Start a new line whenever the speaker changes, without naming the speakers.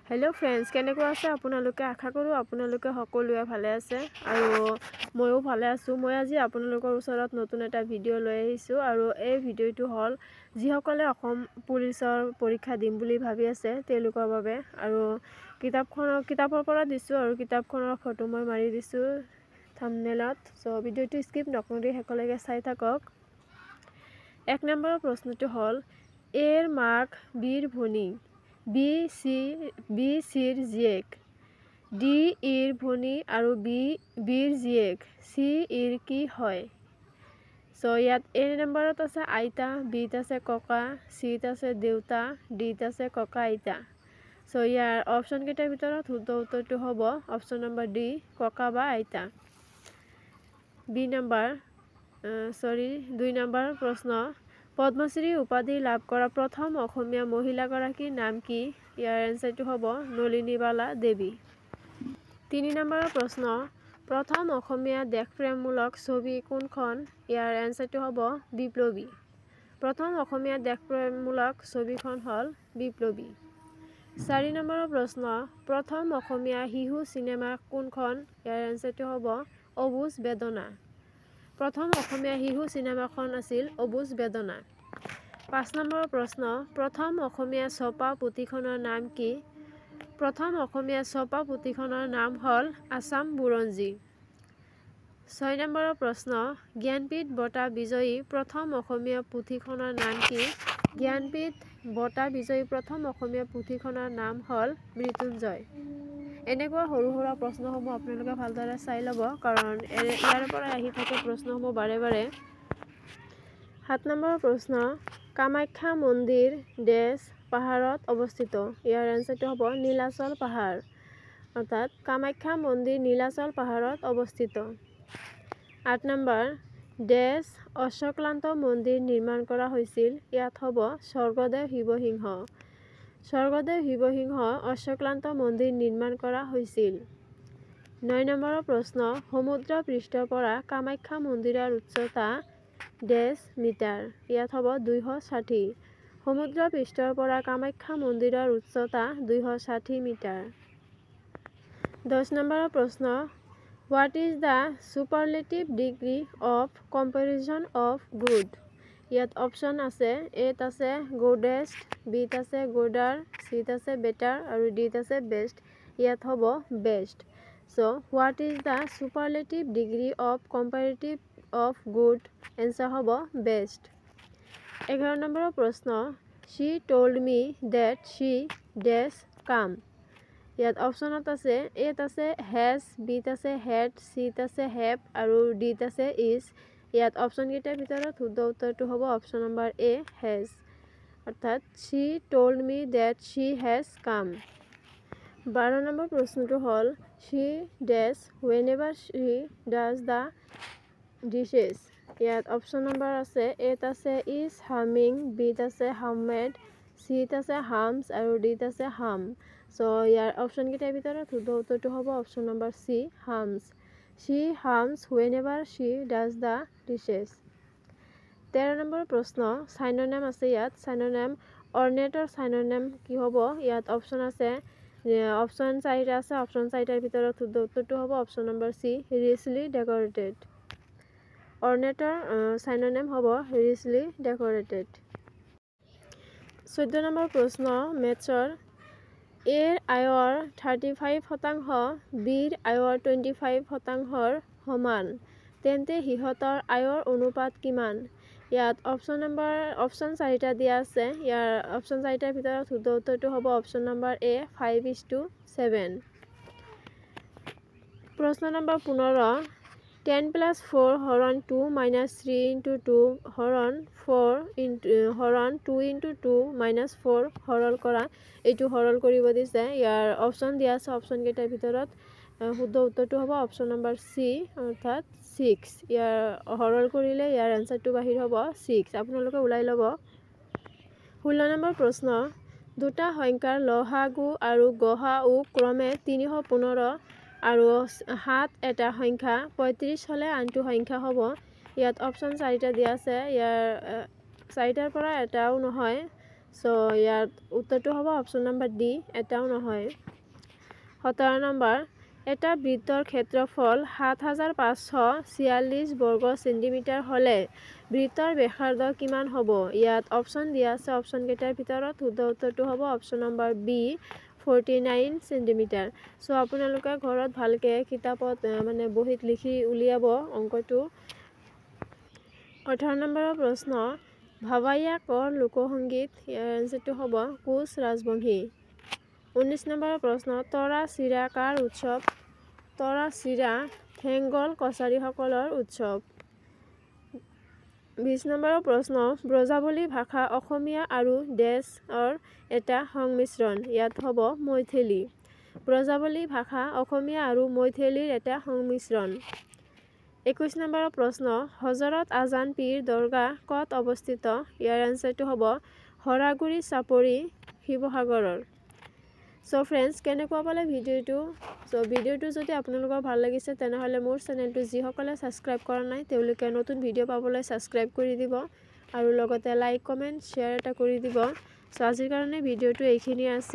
Hello friends কেনেকুৱা আছে আপোনালোকে আশা কৰো আপোনালোকে সকলোৱে ভালে আছে আৰু ময়ো ভালে আছো মই আজি আপোনালোকৰ ওচৰত নতুন এটা ভিডিও লৈ আহিছো আৰু এই ভিডিওটো হল যিসকলে অসম পুলিচৰ পৰীক্ষা দিম বুলি ভাবি আছে তেওঁলোকৰ বাবে আৰু কিতাপৰ পৰা দিছো আৰু কিতাপখনৰ ফটো মই মাৰি দিছো থাম্বনেলত সো ভিডিওটো স্কিপ নকৰি হেকলৈকে চাই থাকক এক নম্বৰৰ প্ৰশ্নটো হল এৰ মাক বীৰ ভনী বি সিৰ জীয়েক ডি ইৰ ভনী আৰু বিৰ জীয়েক সি ইৰ কি হয় সো ইয়াত এ নম্বৰত আছে আইতা বিত আছে ককা সিত আছে দেউতা ডিত আছে ককা আইতা সো ইয়াৰ অপশন কেইটাৰ ভিতৰত শুদ্ধ উত্তৰটো হ'ব অপশন নম্বৰ ডি ককা বা আইতা দুই নম্বৰ প্ৰশ্ন পদ্মশ্ৰী উপাধি লাভ কৰা প্ৰথম অসমীয়া মহিলাগৰাকীৰ নাম কি ইয়াৰ এনসাৰটো হ'ব নলিনীবালা দেৱী ৩ নম্বৰৰ প্ৰশ্ন প্ৰথম অসমীয়া দেশপ্ৰেমমূলক ছবি কোনখন ইয়াৰ এনসাৰটো হ'ব বিপ্লৱী প্ৰথম অসমীয়া দেশপ্ৰেমমূলক ছবিখন হ'ল বিপ্লৱী ৪ নম্বৰৰ প্ৰশ্ন প্ৰথম অসমীয়া শিশু সিনেমা কোনখন ইয়াৰ এনসাৰটো হ'ব অবুজ বেদনা প্ৰথম অসমীয়া শিশু সিনেমাখন আছিল অবুজ বেদনা ৫ নম্বৰৰ প্ৰশ্ন প্ৰথম অসমীয়া ছপা পুথিখনৰ নাম কি প্ৰথম অসমীয়া ছপা পুথিখনৰ নাম হ'ল আসাম বুৰঞ্জী ৬ নম্বৰৰ প্ৰশ্ন জ্ঞানপীঠ বঁটা বিজয়ী প্ৰথম অসমীয়া পুথিখনৰ নাম কি জ্ঞানপীঠ বঁটা বিজয়ী প্ৰথম অসমীয়া পুথিখনৰ নাম হ'ল মৃত্যুঞ্জয় এনেকুৱা সৰু সৰু প্ৰশ্নসমূহ আপোনালোকে ভালদৰে চাই ল'ব কাৰণ ইয়াৰ পৰা আহি থাকে প্ৰশ্নসমূহ বাৰে বাৰে ৭ নম্বৰৰ প্ৰশ্ন কামাখ্যা মন্দিৰ ডেছ পাহাৰত অৱস্থিত ইয়াৰ এনসাৰটো হ'ব নীলাচল পাহাৰ অৰ্থাৎ কামাখ্যা মন্দিৰ নীলাচল পাহাৰত অৱস্থিত ৮ নম্বৰ ডেছ অশ্বক্লান্ত মন্দিৰ নিৰ্মাণ কৰা হৈছিল ইয়াত হ'ব স্বৰ্গদেউ শিৱসিংহ অশ্বক্লান্ত মন্দিৰ নিৰ্মাণ কৰা হৈছিল ৯ নম্বৰৰ প্ৰশ্ন সমুদ্ৰ পৃষ্ঠৰ পৰা কামাখ্যা মন্দিৰৰ উচ্চতা ডেছ মিটাৰ ইয়াত হ'ব 260 সমুদ্ৰ পৃষ্ঠৰ পৰা কামাখ্যা মন্দিৰৰ উচ্চতা 260 মিটাৰ ১০ নম্বৰৰ প্ৰশ্ন what is the superlative degree of comparison of good ইয়াত অপশ্যন আছে এত আছে গুডেষ্ট বিত আছে গুডাৰ চিত আছে বেটাৰ আৰু ডিত আছে বেষ্ট ইয়াত হ'ব best so what is the superlative degree of comparative of good answer হ'ব বেষ্ট ১১ নম্বৰৰ প্ৰশ্ন she told me that she dash come ইয়াত অপশ্যনত আছে এত আছে has বিত আছে had চিত আছে have আৰু ডিত আছে is ইয়াত অপশ্যন কেইটাৰ ভিতৰত শুদ্ধ উত্তৰটো হ'ব অপশ্যন নম্বৰ এ has অৰ্থাৎ she told me that she has come ১২ number প্ৰশ্নটো হ'ল she dash whenever she does the dishes ইয়াত অপশ্যন নম্বৰ আছে এত আছে is humming বিত আছে hummed চিত আছে hums আৰু ডিত আছে hum সো ইয়াৰ অপশ্যন কেইটাৰ ভিতৰত শুদ্ধ উত্তৰটো হ'ব option number C hums she hums whenever she does the dishes ১৩ number প্ৰশ্ন সাইনোনিম আছে ইয়াত সাইনোনিম অৰ্নেটৰ সাইনোনিম কি হ'ব ইয়াত অপশ্যন আছে অপশ্যন 4টা আছে অপশ্যন 4টাৰ ভিতৰত শুদ্ধ উত্তৰটো হ'ব option number C richly decorated অৰ্নেটৰ সাইনোনিম হ'ব richly decorated ১৪ নম্বৰ প্ৰশ্ন মেথছৰ এৰ আয়ৰ 35% বিৰ আয়ৰ 25%ৰ সমান তেন্তে সিহঁতৰ আয়ৰ অনুপাত কিমান ইয়াত অপশ্যন 4টা দিয়া আছে ইয়াৰ অপশ্যন 4টাৰ ভিতৰত শুদ্ধ উত্তৰটো হ'ব অপশ্যন নম্বৰ এ 5:7 প্ৰশ্ন নম্বৰ 15 10 + 4 হৰণ 2 - 3 × 2 হৰণ 2 × 2 - 4 হৰল কৰা এইটো হৰল কৰিব দিছে ইয়াৰ অপশ্যন দিয়া আছে অপশ্যন কেইটাৰ ভিতৰত শুদ্ধ উত্তৰটো হ'ব অপশ্যন নম্বৰ চি অৰ্থাৎ 6 ইয়াৰ হৰল কৰিলে ইয়াৰ এনসাৰটো বাহিৰ হ'ব 6 আপোনালোকে ওলাই ল'ব 16 নম্বৰ প্ৰশ্ন দুটা সংখ্যাৰ লসাগু আৰু গসাউ ক্ৰমে 315 আৰু 7 এটা সংখ্যা 35 হলে আনটো সংখ্যা হ'ব ইয়াত অপশ্যন 4টা দিয়া আছে ইয়াৰ 4টাৰ পৰা এটাও নহয় সো ইয়াত উত্তৰটো হ'ব অপশ্যন নম্বৰ ডি, এটাও নহয়। 17 নম্বৰ, এটা বৃত্তৰ ক্ষেত্ৰফল ৭৫৪৬ বৰ্গ চেণ্টিমিটাৰ হ'লে বৃত্তৰ ব্যাসাৰ্ধ কিমান হ'ব? ইয়াত অপশ্যন দিয়া আছে, অপশ্যনকেইটাৰ ভিতৰত শুদ্ধ উত্তৰটো হ'ব option number B, 49 centimetre. So আপোনালোকে ঘৰত ভালকৈ কিতাপত বহীত লিখি উলিয়াব অংকটো। 18 নম্বৰৰ প্ৰশ্ন, ভাৱাইয়া কৰ লোকসংগীত? ইয়াৰ এনচাৰটো হ'ব কোচ ৰাজবংশী। 19 নম্বৰৰ প্ৰশ্ন, তৰা চিৰা কাৰ উৎসৱ? তৰা চিৰা থেংগল কছাৰীসকলৰ উৎসৱ। 20 নম্বৰৰ প্ৰশ্ন, ব্ৰজাৱলী ভাষা অসমীয়া আৰু ডেছৰ এটা সংমিশ্ৰণ? ইয়াত হ'ব মৈথিলী। ব্ৰজাৱলী ভাষা অসমীয়া আৰু মৈথিলীৰ এটা সংমিশ্ৰণ। 21 নম্বৰৰ প্ৰশ্ন, হজৰত আজান পীৰ দৰগাহ ক'ত অৱস্থিত? ইয়াৰ এনচাৰটো হ'ব হৰাগুৰি চাপৰি, শিৱসাগৰৰ। সো ফ্ৰেণ্ডছ, কেনেকুৱা পালে ভিডিঅ'টো? সো ভিডিঅ'টো যদি আপোনালোকৰ ভাল লাগিছে তেনেহ'লে মোৰ চেনেলটো যিসকলে ছাবস্ক্ৰাইব কৰা নাই তেওঁলোকে নতুন ভিডিঅ' পাবলৈ ছাবস্ক্ৰাইব কৰি দিব আৰু লগতে লাইক, কমেণ্ট, শ্বেয়াৰ এটা কৰি দিব। সো আজিৰ কাৰণে ভিডিঅ'টো এইখিনিয়ে আছিল।